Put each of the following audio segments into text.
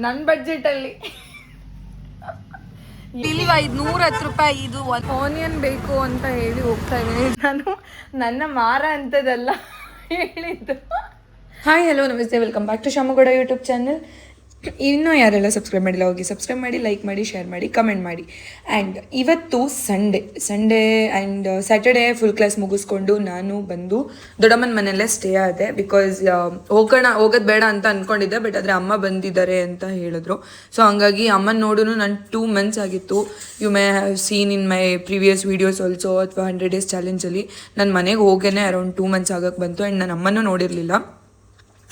ನನ್ನ ಬಡ್ಜೆಟಲ್ಲಿ ಇಲ್ಲಿ 510 ರೂಪಾಯಿ ಇದು ಆನಿಯನ್ ಬೇಕು ಅಂತ ಹೇಳಿ ಹೋಗ್ತಾ ಇದ್ದೀನಿ. ನಾನು ನನ್ನ ಮಾರ ಅಂತದಲ್ಲ ಹೇಳಿದ್ದು. ಹಾಯ್ ಹಲೋ ನಮಸ್ತೆ, welcome back to Shamagowda YouTube channel. ಇನ್ನೂ ಯಾರೆಲ್ಲ ಸಬ್ಸ್ಕ್ರೈಬ್ ಮಾಡಿಲ್ಲ ಹೋಗಿ ಸಬ್ಸ್ಕ್ರೈಬ್ ಮಾಡಿ, ಲೈಕ್ ಮಾಡಿ, ಶೇರ್ ಮಾಡಿ, ಕಮೆಂಟ್ ಮಾಡಿ. ಆ್ಯಂಡ್ ಇವತ್ತು Sunday and Saturday full class ಮುಗಿಸ್ಕೊಂಡು ನಾನು ಬಂದು ದೊಡ್ಡಮ್ಮನ ಮನೆಯಲ್ಲೇ ಸ್ಟೇ ಆದೆ. ಬಿಕಾಸ್ ಹೋಗೋದು ಬೇಡ ಅಂತ ಅಂದ್ಕೊಂಡಿದ್ದೆ, ಬಟ್ ಆದರೆ ಅಮ್ಮ ಬಂದಿದ್ದಾರೆ ಅಂತ ಹೇಳಿದ್ರು. ಸೊ ಹಂಗಾಗಿ ಅಮ್ಮನ ನೋಡೂ ನಾನು 2 months ಆಗಿತ್ತು. You may have seen in my previous videos also, ಅಥವಾ 100 days ಚಾಲೆಂಜಲ್ಲಿ ನನ್ನ ಮನೆಗೆ ಹೋಗೇನೆ ಅರೌಂಡ್ 2 months ಆಗೋಕ್ಕೆ ಬಂತು. ಆ್ಯಂಡ್ ನನ್ನ ಅಮ್ಮನೂ ನೋಡಿರಲಿಲ್ಲ.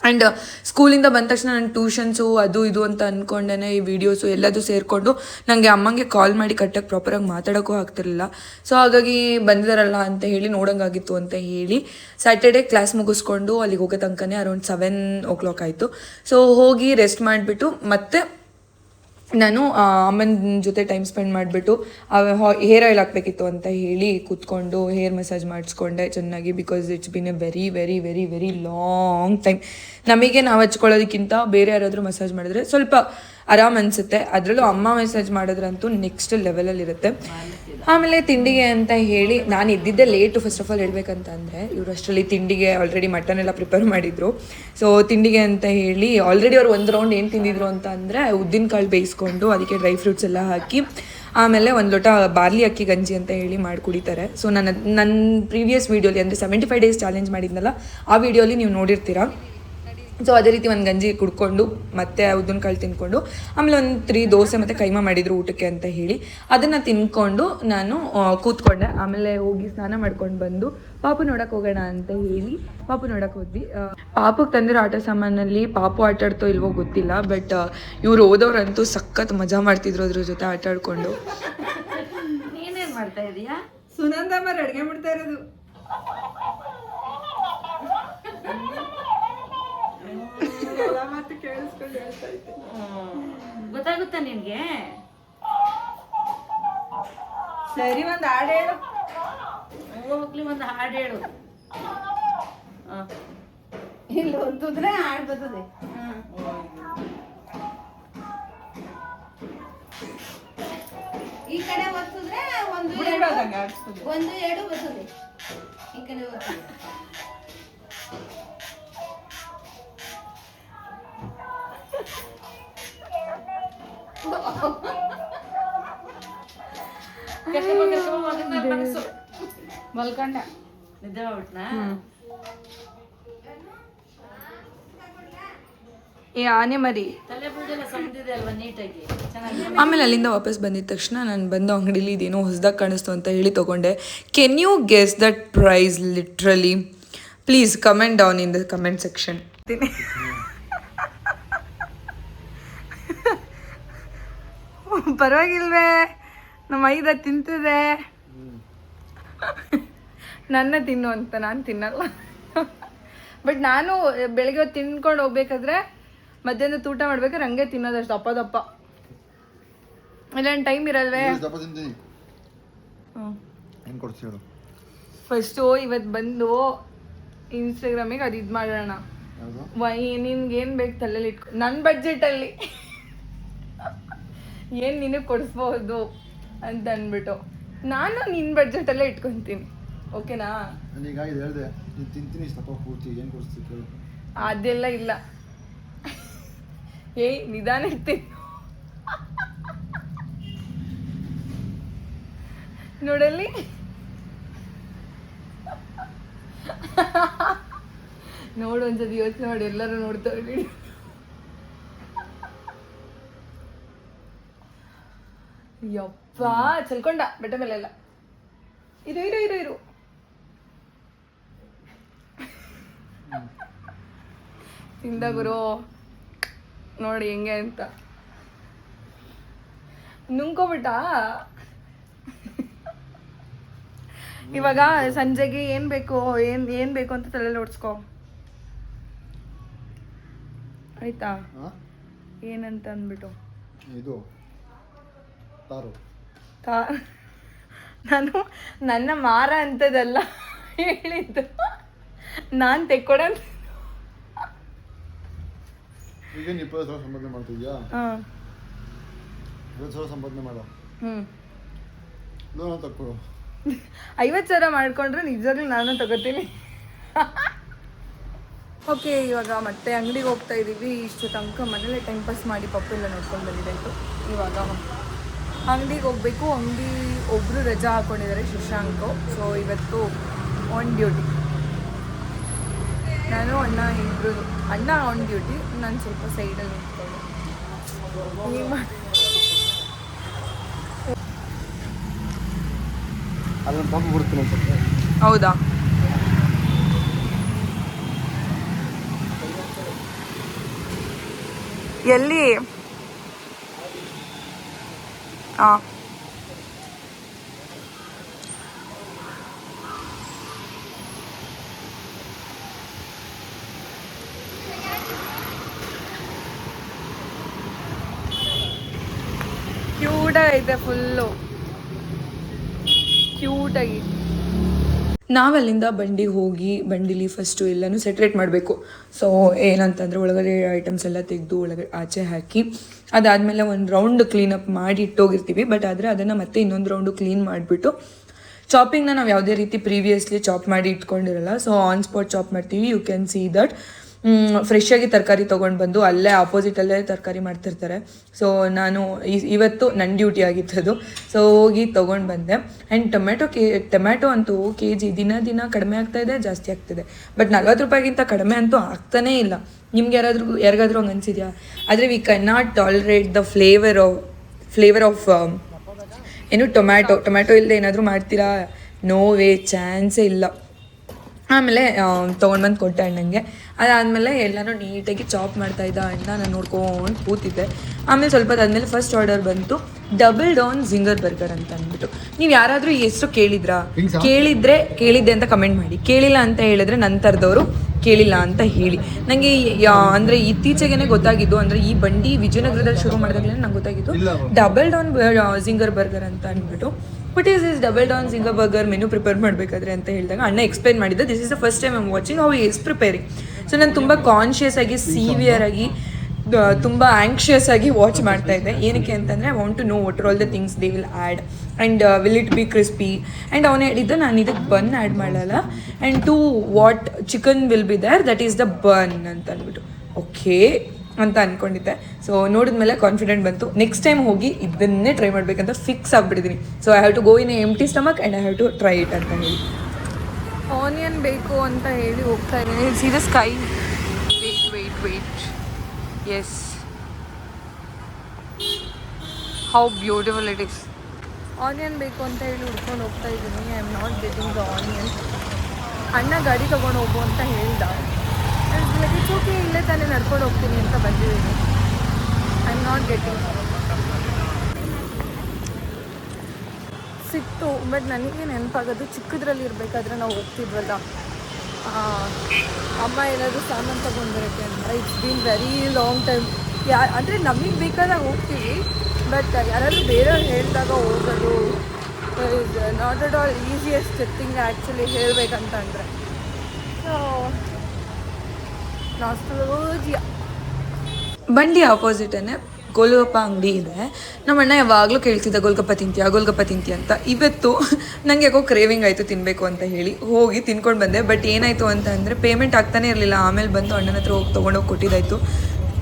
ಆ್ಯಂಡ್ ಸ್ಕೂಲಿಂದ ಬಂದ ತಕ್ಷಣ ನನ್ನ ಟ್ಯೂಷನ್ಸು ಅದು ಇದು ಅಂತ ಅಂದ್ಕೊಂಡೇ ಈ ವಿಡಿಯೋಸು ಎಲ್ಲದೂ ಸೇರಿಕೊಂಡು ನನಗೆ ಅಮ್ಮಂಗೆ ಕಾಲ್ ಮಾಡಿ ಕರೆಕ್ಟಾಗಿ ಪ್ರಾಪರಾಗಿ ಮಾತಾಡೋಕ್ಕೂ ಆಗ್ತಿರಲಿಲ್ಲ. ಸೊ ಹಾಗಾಗಿ ಬಂದಿದ್ದಾರಲ್ಲ ಅಂತ ಹೇಳಿ ನೋಡೋಂಗಾಗಿತ್ತು ಅಂತ ಹೇಳಿ ಸ್ಯಾಟರ್ಡೇ ಕ್ಲಾಸ್ ಮುಗಿಸ್ಕೊಂಡು ಅಲ್ಲಿಗೆ ಹೋಗೋ ತನಕನೇ ಅರೌಂಡ್ 7 o'clock ಆಯಿತು. ಸೊ ಹೋಗಿ ರೆಸ್ಟ್ ಮಾಡಿಬಿಟ್ಟು ಮತ್ತೆ ನಾನು ಅಮ್ಮನ ಜೊತೆ ಟೈಮ್ ಸ್ಪೆಂಡ್ ಮಾಡಿಬಿಟ್ಟು ಹೇರ್ ಆಯಿಲ್ ಹಾಕಬೇಕಿತ್ತು ಅಂತ ಹೇಳಿ ಕೂತ್ಕೊಂಡು ಹೇರ್ ಮಸಾಜ್ ಮಾಡಿಸ್ಕೊಂಡೆ ಚೆನ್ನಾಗಿ. Because it's been A very very very very long time. ನಮಗೆ ನಾವು ಹಚ್ಕೊಳ್ಳೋದಕ್ಕಿಂತ ಬೇರೆ ಯಾರಾದರೂ ಮಸಾಜ್ ಮಾಡಿದ್ರೆ ಸ್ವಲ್ಪ ಆರಾಮ್ ಅನಿಸುತ್ತೆ. ಅದರಲ್ಲೂ ಅಮ್ಮ ಮಸಾಜ್ ಮಾಡಿದ್ರಂತೂ ನೆಕ್ಸ್ಟ್ ಲೆವೆಲಲ್ಲಿರುತ್ತೆ. ಆಮೇಲೆ ತಿಂಡಿಗೆ ಅಂತ ಹೇಳಿ ನಾನು ಇದ್ದಿದ್ದೆ ಲೇಟು. ಫಸ್ಟ್ ಆಫ್ ಆಲ್ ಹೇಳ್ಬೇಕಂತ ಅಂದರೆ ಇವರು ಅಷ್ಟರಲ್ಲಿ ತಿಂಡಿಗೆ ಆಲ್ರೆಡಿ ಮಟನ್ ಎಲ್ಲ ಪ್ರಿಪೇರ್ ಮಾಡಿದರು. ಸೊ ತಿಂಡಿಗೆ ಅಂತ ಹೇಳಿ ಆಲ್ರೆಡಿ ಅವ್ರು 1 ರೌಂಡ್ ಏನು ತಿಂದಿದ್ರು ಅಂತ ಅಂದರೆ ಉದ್ದಿನ ಕಾಳು ಬೇಯಿಸ್ಕೊಂಡು ಅದಕ್ಕೆ ಡ್ರೈ ಫ್ರೂಟ್ಸ್ ಎಲ್ಲ ಹಾಕಿ ಆಮೇಲೆ 1 ಲೋಟ ಬಾರ್ಲಿ ಅಕ್ಕಿ ಗಂಜಿ ಅಂತ ಹೇಳಿ ಮಾಡಿ ಕುಡಿತಾರೆ. ಸೊ ನನ್ನ ಪ್ರೀವಿಯಸ್ ವೀಡಿಯೋಲಿ ಅಂದರೆ 75 days ಚಾಲೆಂಜ್ ಮಾಡಿದ್ನಲ್ಲ, ಆ ವಿಡಿಯೋಲಿ ನೀವು ನೋಡಿರ್ತೀರಾ. ಸೊ ಅದೇ ರೀತಿ ಒಂದು ಗಂಜಿ ಕುಡ್ಕೊಂಡು ಮತ್ತೆ ಉದ್ದಿನ ಕಾಳು ತಿನ್ಕೊಂಡು ಆಮೇಲೆ ಒಂದು 3 ದೋಸೆ ಮತ್ತು ಕೈಮಾ ಮಾಡಿದ್ರು ಊಟಕ್ಕೆ ಅಂತ ಹೇಳಿ ಅದನ್ನು ತಿನ್ಕೊಂಡು ನಾನು ಕೂತ್ಕೊಂಡೆ. ಆಮೇಲೆ ಹೋಗಿ ಸ್ನಾನ ಮಾಡ್ಕೊಂಡು ಬಂದು ಪಾಪು ನೋಡೋಕೆ ಹೋಗೋಣ ಅಂತ ಹೇಳಿ ಪಾಪು ನೋಡೋಕೆ ಹೋದ್ವಿ. ಪಾಪುಗೆ ತಂದಿರೋ ಆಟ ಸಾಮಾನಲ್ಲಿ ಪಾಪು ಆಟ ಆಡ್ತೋ ಇಲ್ವೋ ಗೊತ್ತಿಲ್ಲ, ಬಟ್ ಇವ್ರು ಓದೋರಂತೂ ಸಖತ್ ಮಜಾ ಮಾಡ್ತಿದ್ರು ಅದ್ರ ಜೊತೆ ಆಟ ಆಡ್ಕೊಂಡು. ಏನೇನು ಮಾಡ್ತಾ ಇದೀಯಾ? ಸುನಂದಮ್ಮ ಅಡುಗೆ ಮಾಡ್ತಾ ಇರೋದು. ಗೊತ್ತಾಗುತ್ತಾ ನಿನ್ಗೆ? ಸರಿ, ಒಂದು ಹಾಡು ಹೇಳು. ಹೋಗ್ಲಿ, ಒಂದು ಹಾಡು ಹೇಳು. ಇಲ್ಲಿ ಒತ್ತಿದ್ರೆ ಹಾಡು ಬರ್ತದೆ. ಈ ಕಡೆ ಒತ್ತಿದ್ರೆ 1 2 ಬರ್ತದೆ. ಈ ಕಡೆ ಒತ್ತಿದ್ರೆ ಮಲ್ಕೊಂಡ ನಿದ್ದೆ ಮಾಡ್ಬಿಟ್ನಾ? ಏ ಆನೆ ಮರಿ. ತಲೆ ಬುಡ್ಡೆಲ್ಲ ಸಣ್ಣದಿದೆ ಅಲ್ವಾ, ನೀಟಾಗಿ ಚೆನ್ನಾಗಿ. ಆಮೇಲೆ ಅಲ್ಲಿಂದ ವಾಪಸ್ ಬಂದಿದ ತಕ್ಷಣ ನಾನು ಬಂದು ಅಂಗಡಿಲಿ ಇದೇನೋ ಹೊಸದಾಗಿ ಕಾಣಿಸ್ತು ಅಂತ ಹೇಳಿ ತೊಗೊಂಡೆ. Can you guess that price literally? Please comment down in the comment section. ಪರವಾಗಿಲ್ವೇ, ನಮ್ಮ ಐದ ತಿಂತಿದೆ. ನನ್ನ ತಿನ್ನು ಅಂತ ನಾನು ತಿನ್ನಲ್ಲ. ಬಟ್ ನಾನು ಬೆಳಗ್ಗೆ ಹೊತ್ತು ತಿನ್ಕೊಂಡು ಹೋಗ್ಬೇಕಾದ್ರೆ ಮಧ್ಯಾಹ್ನ ಊಟ ಮಾಡ್ಬೇಕಾದ್ರೆ ಹಂಗೆ ತಿನ್ನೋದಷ್ಟು ದಪ್ಪ ಇಲ್ಲ ಟೈಮ್ ಇರಲ್ವೇ. ಫಸ್ಟು ಇವತ್ತು ಬಂದು ಇನ್ಸ್ಟಾಗ್ರಾಮಿಗೆ ಅದು ಇದು ಮಾಡೋಣ. ನಿನ್ಗೆ ಏನು ಬೇಕು ತಲೆಯಲ್ಲಿ ಇಟ್ಕೊ. ನನ್ನ ಬಡ್ಜೆಟಲ್ಲಿ ಏನು ನಿನಗೆ ಕೊಡಿಸ್ಬೋದು ಅಂತ ಅಂದ್ಬಿಟ್ಟು ನಾನು ನಿನ್ನ ಬಡ್ಜೆಟಲ್ಲೇ ಇಟ್ಕೊತೀನಿ. ಓಕೆನಾ? ಅದೆಲ್ಲ ಇಲ್ಲ. ಏಯ್ ನಿಧಾನ ಇರ್ತೀನಿ ನೋಡಲ್ಲಿ. ನೋಡು ಒಂದ್ಸತಿ ಯೋಚನೆ ಮಾಡಿ, ಎಲ್ಲರೂ ನೋಡ್ತಾರೆ. ಯಪ್ಪ ಚಲ್ಕೊಂಡ ಬೆಟ್ಟ ಮೇಲೆಲ್ಲ. ಇರು ಇರು ಇರು ಇರು ತಿಂದ ಗುರು, ನೋಡಿ ಹೆಂಗೆ ಅಂತ ನುಂಗ್ಕೊಬಿಟ್ಟ. ಇವಾಗ ಸಂಜೆಗೆ ಏನ್ ಬೇಕು ಏನ್ ಬೇಕು ಅಂತ ತಲೆಯಲ್ಲಿ ಓಡಿಸ್ಕೊ ಆಯ್ತಾ? ಏನಂತ ಅಂದ್ಬಿಟ್ಟು ನಾನು ನನ್ನ ಮಾರ ಅಂತದಲ್ಲ ಹೇಳಿದ್ದು, ನಾನು ತೆಕ್ಕೊಡ ಈಗ 20,000 ಸಂಪಾದನೆ ಮಾಡ್ತಿದ್ಯಾ? ಹಾಂ 20,000 ಸಂಪಾದನೆ ಮಾಡೋ. ಲೋನ್ ತಕ್ಕೊಡು. 50,000 ಮಾಡ್ಕೊಂಡ್ರೆ ನಿಜವಾಗ್ಲೂ ನಾನು ತಗೋತೀನಿ. ಓಕೆ, ಇವಾಗ ಮತ್ತೆ ಅಂಗಡಿಗೆ ಹೋಗ್ತಾ ಇದ್ದೀವಿ. ಇಷ್ಟು ತನಕ ಮನೇಲೆ ಟೈಮ್ ಪಾಸ್ ಮಾಡಿ ಪಪ್ಪೆಲ್ಲ ನೋಡ್ಕೊಂಡು ಬಂದಿದ್ದಾಯಿತು. ಇವಾಗ ಅಂಗಡಿಗೆ ಹೋಗಬೇಕು. ಅಂಗಡಿ ಒಬ್ಬರು ರಜಾ ಹಾಕ್ಕೊಂಡಿದ್ದಾರೆ, ಶಶಾಂಕು. ಸೊ ಇವತ್ತು ಆನ್ ಡ್ಯೂಟಿ. ನಾನು ಅಣ್ಣ ಇಬ್ಬರು. ಅಣ್ಣ ಆನ್ ಡ್ಯೂಟಿ, ನಾನು ಸ್ವಲ್ಪ ಸೈಡಲ್ಲಿ ನಿಂತ್ಕೊಂಡು ಅದನ್ನು ಪಾಪ ಬಿಡ್ತೀನಿ ಅನ್ಸುತ್ತೆ. ಹೌದಾ? ಎಲ್ಲಿ? ಹಾಂ ಕ್ಯೂಟಾಗೈತೆ, ಫುಲ್ಲು ಕ್ಯೂಟಾಗಿ. ನಾವಲ್ಲಿಂದ ಬಂಡಿಗೆ ಹೋಗಿ ಬಂಡಿಲಿ ಫಸ್ಟು ಎಲ್ಲನೂ ಸೆಟ್ರೇಟ್ ಮಾಡಬೇಕು. ಸೊ ಏನಂತಂದರೆ ಒಳಗಡೆ ಐಟಮ್ಸ್ ಎಲ್ಲ ತೆಗೆದು ಒಳಗಡೆ ಆಚೆ ಹಾಕಿ ಅದಾದಮೇಲೆ ಒಂದು ರೌಂಡ್ ಕ್ಲೀನಪ್ ಮಾಡಿ ಇಟ್ಟೋಗಿರ್ತೀವಿ. ಬಟ್ ಆದರೆ ಅದನ್ನು ಮತ್ತೆ ಇನ್ನೊಂದು ರೌಂಡು ಕ್ಲೀನ್ ಮಾಡಿಬಿಟ್ಟು ಚಾಪಿಂಗ್ನ ನಾವು ಯಾವುದೇ ರೀತಿ ಪ್ರೀವಿಯಸ್ಲಿ ಚಾಪ್ ಮಾಡಿ ಇಟ್ಕೊಂಡಿರಲ್ಲ. ಸೊ ಆನ್ ಸ್ಪಾಟ್ ಚಾಪ್ ಮಾಡ್ತೀವಿ. You can see that. ಫ್ರೆಶ್ಶಾಗಿ ತರಕಾರಿ ತೊಗೊಂಡು ಬಂದು ಅಲ್ಲೇ ಆಪೋಸಿಟಲ್ಲೇ ತರಕಾರಿ ಮಾಡ್ತಿರ್ತಾರೆ. ಸೊ ನಾನು ಇವತ್ತು ನನ್ನ ಡ್ಯೂಟಿ ಆಗಿತ್ತದು. ಸೊ ಹೋಗಿ ತೊಗೊಂಡು ಬಂದೆ. ಆ್ಯಂಡ್ ಟೊಮ್ಯಾಟೊ ಅಂತೂ ಕೆ ಜಿ ದಿನ ಕಡಿಮೆ ಆಗ್ತಾಯಿದೆ, ಜಾಸ್ತಿ ಆಗ್ತಿದೆ. ಬಟ್ 40 ರೂಪಾಯಿಗಿಂತ ಕಡಿಮೆ ಅಂತೂ ಆಗ್ತಾನೇ ಇಲ್ಲ. ನಿಮ್ಗೆ ಯಾರಿಗಾದ್ರೂ ಹಂಗೆ ಅನಿಸಿದ್ಯಾ? ಆದರೆ we can not tolerate the flavour of ಏನು ಟೊಮ್ಯಾಟೊ ಇಲ್ಲದೆ ಏನಾದರೂ ಮಾಡ್ತೀರಾ? ನೋ ವೇ, ಚಾನ್ಸೇ ಇಲ್ಲ. ಆಮೇಲೆ ತೊಗೊಂಡ್ಬಂದು ಕೊಟ್ಟೆ ಅಣ್ಣಂಗೆ. ಅದಾದಮೇಲೆ ಎಲ್ಲನೂ ನೀಟಾಗಿ ಚಾಪ್ ಮಾಡ್ತಾಯಿದ್ದ ಅಣ್ಣ, ನಾನು ನೋಡ್ಕೊಂಡು ಕೂತಿದ್ದೆ. ಆಮೇಲೆ ಸ್ವಲ್ಪ ಅದಾದಮೇಲೆ ಫಸ್ಟ್ ಆರ್ಡರ್ ಬಂತು ಡಬಲ್ ಡೌನ್ ಜಿಂಗರ್ ಬರ್ಗರ್ ಅಂತ ಅಂದ್ಬಿಟ್ಟು. ನೀವು ಯಾರಾದರೂ ಈ ಹೆಸರು ಕೇಳಿದ್ದೆ ಅಂತ ಕಮೆಂಟ್ ಮಾಡಿ. ಕೇಳಿಲ್ಲ ಅಂತ ಹೇಳಿದ್ರೆ ನಂತರದವರು ಕೇಳಿಲ್ಲ ಅಂತ ಹೇಳಿ. ನನಗೆ ಅಂದರೆ ಇತ್ತೀಚೆಗೆ ಗೊತ್ತಾಗಿದ್ದು, ಅಂದರೆ ಈ ಬಂಡಿ ವಿಜಯನಗರದಲ್ಲಿ ಶುರು ಮಾಡಿದಾಗಲೇ ನಂಗೆ ಗೊತ್ತಾಗಿದ್ದು ಡಬಲ್ ಡೌನ್ ಜಿಂಗರ್ ಬರ್ಗರ್ ಅಂತ ಅಂದ್ಬಿಟ್ಟು. But is double down zinger burger menu prepare ಮಾಡಬೇಕಾದ್ರೆ ಅಂತ ಹೇಳಿದಾಗ ಅಣ್ಣ ಎಕ್ಸ್ಪ್ಲೈನ್ ಮಾಡಿದ್ದೆ. This is the first time I'm watching how is preparing. So ನಾನು ತುಂಬ ಕಾನ್ಷಿಯಸ್ ಆಗಿ, ಸೀವಿಯರ್ ಆಗಿ, ತುಂಬ ಆ್ಯಂಕ್ಷಿಯಸ್ ಆಗಿ ವಾಚ್ ಮಾಡ್ತಾ ಇದ್ದೆ. ಏನಕ್ಕೆ ಅಂತಂದರೆ I want to know what are all the things they will add and will it be crispy. And ಅವನು ಹೇಳಿದ್ದು ನಾನು ಇದಕ್ಕೆ ಬನ್ ಆ್ಯಡ್ ಮಾಡಲ್ಲ, and to what chicken will be there, that is the bun ಅಂತ ಅಂದ್ಬಿಟ್ಟು okay ಅಂತ ಅಂದ್ಕೊಂಡಿದ್ದೆ. So ನೋಡಿದ್ಮೇಲೆ ಕಾನ್ಫಿಡೆಂಟ್ ಬಂತು. ನೆಕ್ಸ್ಟ್ ಟೈಮ್ ಹೋಗಿ ಇದನ್ನೇ ಟ್ರೈ ಮಾಡಬೇಕಂತ ಫಿಕ್ಸ್ ಆಗಿಬಿಟ್ಟಿದ್ದೀನಿ. So I have to go in a empty stomach and I have to try it ಅಂತ ಹೇಳಿ. ಆನಿಯನ್ ಬೇಕು ಅಂತ ಹೇಳಿ ಹೋಗ್ತಾ ಇದ್ದೀನಿ. See the sky. Wait yes, how beautiful it is. Onion ಬೇಕು ಅಂತ ಹೇಳಿ ಹುಡ್ಕೊಂಡು ಹೋಗ್ತಾ ಇದ್ದೀನಿ. I am not getting the onion. ಅಣ್ಣ ಗಾಡಿ ತೊಗೊಂಡು ಹೋಗು ಅಂತ ಹೇಳ್ದ. ಇಟ್ಸ್ ಓಕೆ, ಇಲ್ಲೇ ತಾನೇ ನಡ್ಕೊಂಡು ಹೋಗ್ತೀನಿ ಅಂತ ಬಂದಿದ್ದೀನಿ. I am not getting. ಸಿಕ್ತು, ಬಟ್ ನನಗೆ ನೆನಪಾಗೋದು ಚಿಕ್ಕದ್ರಲ್ಲಿ ಇರಬೇಕಾದ್ರೆ ನಾವು ಹೋಗ್ತಿದ್ವಲ್ಲ, ಅಮ್ಮ ಏನಾದರೂ ಸಾಮಾನು ತೊಗೊಂಡ್ಬರಕ್ಕೆ ಅಂತ. It's been very long time. ಅಂದರೆ ನಮಗೆ ಬೇಕಾದಾಗ ಹೋಗ್ತೀವಿ, ಬಟ್ ಯಾರಾದರೂ ಬೇರೆಯವ್ರು ಹೇಳಿದಾಗ ಹೋಗೋದು is not at all easiest thing actually ಹೇಳಬೇಕಂತ ಅಂದರೆ. So nostalgia. ಬಂಡಿ ಆಪೋಸಿಟೇ ಗೋಲ್ಗಪ್ಪ ಅಂಗಡಿ ಇದೆ. ನಮ್ಮ ಅಣ್ಣ ಯಾವಾಗಲೂ ಕೇಳ್ತಿದ್ದ ಗೋಲ್ಗಪ್ಪ ತಿಂತೀಯ ಅಂತ. ಇವತ್ತು ನನಗೆ ಯಾಕೋ ಕ್ರೇವಿಂಗ್ ಆಯಿತು ತಿನ್ನಬೇಕು ಅಂತ ಹೇಳಿ ಹೋಗಿ ತಿನ್ಕೊಂಡು ಬಂದೆ. ಬಟ್ ಏನಾಯಿತು ಅಂತ ಅಂದರೆ ಪೇಮೆಂಟ್ ಆಗ್ತಾನೆ ಇರಲಿಲ್ಲ. ಆಮೇಲೆ ಬಂದು ಅಣ್ಣನ ಹತ್ರ ಹೋಗಿ ತೊಗೊಂಡೋಗಿ ಕೊಟ್ಟಿದ್ದಾಯಿತು.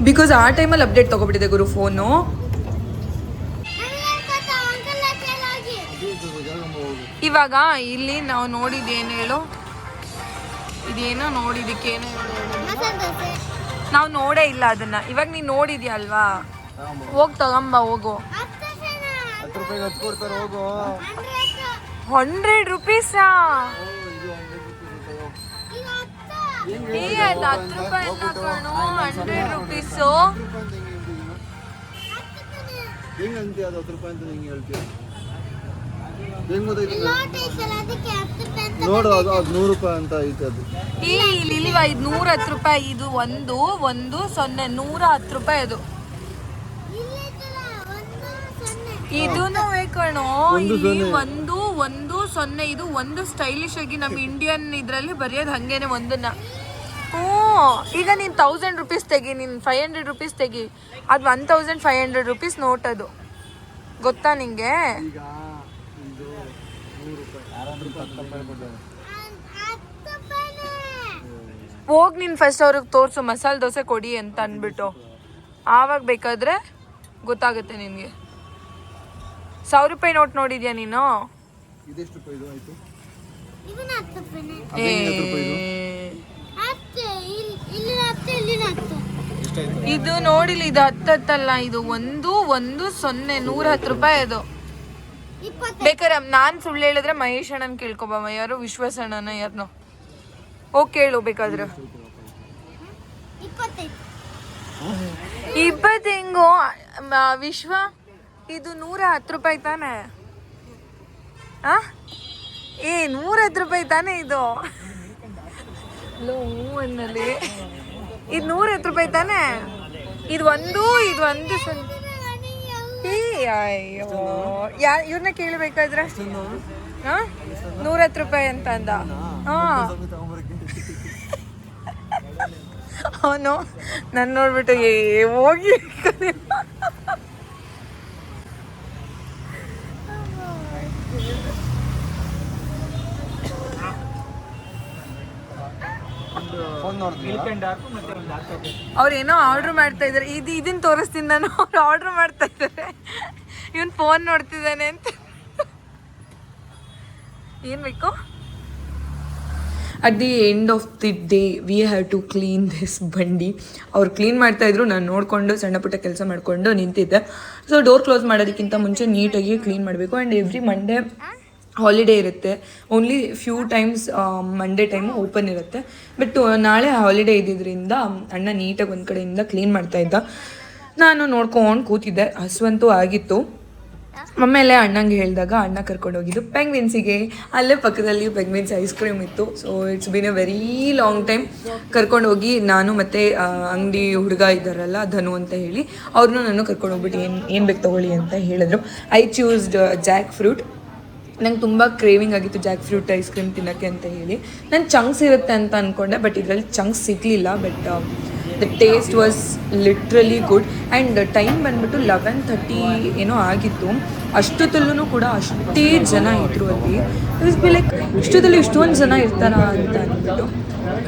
ಬಿಕಾಸ್ ಆ ಟೈಮಲ್ಲಿ ಅಪ್ಡೇಟ್ ತೊಗೊಬಿಟ್ಟಿದೆ ಗುರು ಫೋನು. ಇವಾಗ ಇಲ್ಲಿ ನಾವು ನೋಡಿದ್ದೇನು ಹೇಳು, ಇದೇನೋ ನೋಡಿದ್ದಕ್ಕೇನು ನಾವು ನೋಡೇ ಇಲ್ಲ ಅದನ್ನ. ಇವಾಗ ನೀನು ನೋಡಿದ್ಯಾ ಅಲ್ವಾ, ಹೋಗಿ ತಗೊಂಬ ಹೋಗು. 100 ರೂಪೀಸಾ? ಏ ಅದು 10 ರೂಪಾಯಿ ಎಲ್ಲ ಕಣೋ, 100 ರೂಪೀಸು. ನೋಡು, ಅದು 100 ರೂಪಾಯಿ ಅಂತ ಐತೆ. ಅದು ಇಲ್ಲಿ 110 ರೂಪಾಯಿ. ಇದು ಒಂದು 110 ರೂಪಾಯಿ. ಅದು ಇದೂನು ಕಣೋ, ಇಲ್ಲಿ 110. ಇದು ಒಂದು ಸ್ಟೈಲಿಶ್ ಆಗಿ ನಮ್ಮ ಇಂಡಿಯನ್ ಇದರಲ್ಲಿ ಬರೆಯೋದು ಹಂಗೇನೆ ಒಂದನ್ನ. ಈಗ ನೀನು 1000 ರೂಪೀಸ್ ತೆಗಿ, ನೀನು 500 ರೂಪೀಸ್ ತೆಗಿ, ಅದು 1500 ರೂಪೀಸ್ ನೋಟ್ ಅದು, ಗೊತ್ತಾ ನಿಂಗೆ? ಈಗ ಇದು 100 ರೂಪಾಯಿ ಹೋಗಿ ನೀನು ಫಸ್ಟ್ ಅವ್ರಿಗೆ ತೋರಿಸು ಮಸಾಲೆ ದೋಸೆ ಕೊಡಿ ಅಂತ ಅಂದ್ಬಿಟ್ಟು, ಆವಾಗ ಬೇಕಾದರೆ ಗೊತ್ತಾಗುತ್ತೆ ನಿನಗೆ. 1000 ರೂಪಾಯಿ ನೋಟ್ ನೋಡಿದ್ಯಾ ನೀನು? ಇದೆಷ್ಟು ರೂಪಾಯಿ ಇದು ಆಯ್ತು? ಇದು ನೋಡಿಲ್ಲ, ಇದು 10 ಇದು 110 ರೂಪಾಯಿ ಅದು. ಬೇಕಾರೆ ನಾನು ಸುಳ್ಳು ಹೇಳಿದ್ರೆ ಮಹೇಶ್ ಅಣ್ಣನ ಕೇಳ್ಕೊಬಮ್ಮ, ಯಾರು ವಿಶ್ವಾಸ ಅಣ್ಣನ ಯಾರನ್ನೋ ಹೋಗಿ ಕೇಳು ಬೇಕಾದ್ರೆ. 20 ಹೆಂಗೋ ವಿಶ್ವ, ಇದು 110 ರೂಪಾಯಿ ತಾನೆ? 110 ರೂಪಾಯಿ ತಾನೆ ಇದು? ಅನ್ನಲ್ಲಿ ಇದು 110 ರೂಪಾಯಿ ತಾನೆ? ಇದು ಒಂದು ಅಯ್ಯೋ ಇವ್ರನ್ನ ಕೇಳಬೇಕಾದ್ರೆ 110 ರೂಪಾಯಿ ಅಂತ ಅಂದ. ಅವನು ನನ್ನ ನೋಡ್ಬಿಟ್ಟು ಹೋಗಿ ಅವ್ರೇನೋ ಆರ್ಡರ್ ಮಾಡ್ತಾ ಇದಾರೆ, ಇದನ್ನ ತೋರಿಸ್ತೀನಿ ನಾನು. ಅವ್ರು ಆರ್ಡರ್ ಮಾಡ್ತಾ ಇದ್ದಾರೆ, ಇವನ್ ಫೋನ್ ನೋಡ್ತಿದ್ದಾನೆ ಅಂತ. ಏನ್ ಬೇಕು? At the end of the day we have to clean this ಬಂಡಿ. ಅವ್ರು ಕ್ಲೀನ್ ಮಾಡ್ತಾಯಿದ್ರು, ನಾನು ನೋಡಿಕೊಂಡು ಸಣ್ಣ ಪುಟ್ಟ ಕೆಲಸ ಮಾಡಿಕೊಂಡು ನಿಂತಿದ್ದೆ. ಸೊ ಡೋರ್ ಕ್ಲೋಸ್ ಮಾಡೋದಕ್ಕಿಂತ ಮುಂಚೆ ನೀಟಾಗಿ ಕ್ಲೀನ್ ಮಾಡಬೇಕು. ಆ್ಯಂಡ್ ಎವ್ರಿ ಮಂಡೇ ಹಾಲಿಡೇ ಇರುತ್ತೆ, only few times Monday time open ಇರುತ್ತೆ. ಬಟ್ ನಾಳೆ ಹಾಲಿಡೇ ಇದ್ದಿದ್ದರಿಂದ ಅಣ್ಣ ನೀಟಾಗಿ ಒಂದು ಕಡೆಯಿಂದ ಕ್ಲೀನ್ ಮಾಡ್ತಾಯಿದ್ದ. ನಾನು ನೋಡ್ಕೊಂಡು ಕೂತಿದ್ದೆ, ಹಸುವಂತೂ ಆಗಿತ್ತು. ಆಮೇಲೆ ಅಣ್ಣಂಗೆ ಹೇಳಿದಾಗ ಅಣ್ಣ ಕರ್ಕೊಂಡೋಗಿದ್ದು ಪೆಂಗ್ವಿನ್ಸಿಗೆ. ಅಲ್ಲೇ ಪಕ್ಕದಲ್ಲಿ ಪೆಂಗ್ವಿನ್ಸ್ ಐಸ್ ಕ್ರೀಮ್ ಇತ್ತು. So it's been A very long time. ಕರ್ಕೊಂಡೋಗಿ ನಾನು ಮತ್ತು ಅಂಗಡಿ ಹುಡುಗ ಇದ್ದಾರಲ್ಲ ಧನು ಅಂತ ಹೇಳಿ, ಅವ್ರನ್ನೂ ನಾನು ಕರ್ಕೊಂಡೋಗ್ಬಿಟ್ಟು ಏನು ಬೇಕು ತೊಗೊಳ್ಳಿ ಅಂತ ಹೇಳಿದ್ರು. I ಚೂಸ್ಡ್ Jack fruit. ನಂಗೆ ತುಂಬ ಕ್ರೇವಿಂಗ್ ಆಗಿತ್ತು ಜಾಕ್ ಫ್ರೂಟ್ ಐಸ್ ಕ್ರೀಮ್ ತಿನ್ನೋಕ್ಕೆ ಅಂತ ಹೇಳಿ. ನಾನು ಚಂಕ್ಸ್ ಇರುತ್ತೆ ಅಂತ ಅಂದ್ಕೊಂಡೆ, ಬಟ್ ಇದರಲ್ಲಿ ಚಂಕ್ಸ್ ಸಿಗಲಿಲ್ಲ. But the taste was literally good. And time ಬಂದ್ಬಿಟ್ಟು 11:30 ಏನೋ ಆಗಿತ್ತು. ಅಷ್ಟೊತ್ತಲ್ಲೂ ಕೂಡ ಅಷ್ಟೇ ಜನ ಇದ್ದರು ಅಲ್ಲಿ. ಇಟ್ಸ್ ಬಿ ಲೈಕ್ ಇಷ್ಟೊತ್ತಲ್ಲಿ ಇಷ್ಟೊಂದು ಜನ ಇರ್ತಾರ ಅಂತ ಅಂದ್ಬಿಟ್ಟು.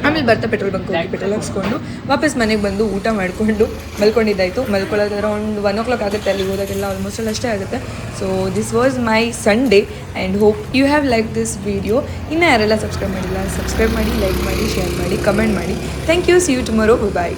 ಆಮೇಲೆ ಬರ್ತಾ ಪೆಟ್ರೋಲ್ ಬಂಕ್ ಹೋಗಿ ಪೆಟ್ರೋಲ್ ಹಾಕ್ಸ್ಕೊಂಡು ವಾಪಸ್ ಮನೆಗೆ ಬಂದು ಊಟ ಮಾಡಿಕೊಂಡು ಮಲ್ಕೊಂಡಿದ್ದಾಯಿತು. ಮಲ್ಕೊಳ್ಳೋದು ಅರೌಂಡ್ 1 o'clock ಆಗುತ್ತೆ, ಅಲ್ಲಿ ಹೋದಾಗೆಲ್ಲ ಆಲ್ಮೋಸ್ಟ್ ಅಲ್ಲಿ ಅಷ್ಟೇ ಆಗುತ್ತೆ. So this was my Sunday and hope you have like this video. ಇನ್ನೂ ಯಾರೆಲ್ಲ ಸಬ್ಸ್ಕ್ರೈಬ್ ಮಾಡಿಲ್ಲ, ಸಬ್ಸ್ಕ್ರೈಬ್ ಮಾಡಿ, ಲೈಕ್ ಮಾಡಿ, ಶೇರ್ ಮಾಡಿ, ಕಮೆಂಟ್ ಮಾಡಿ. Thank you. See you tomorrow. Bye.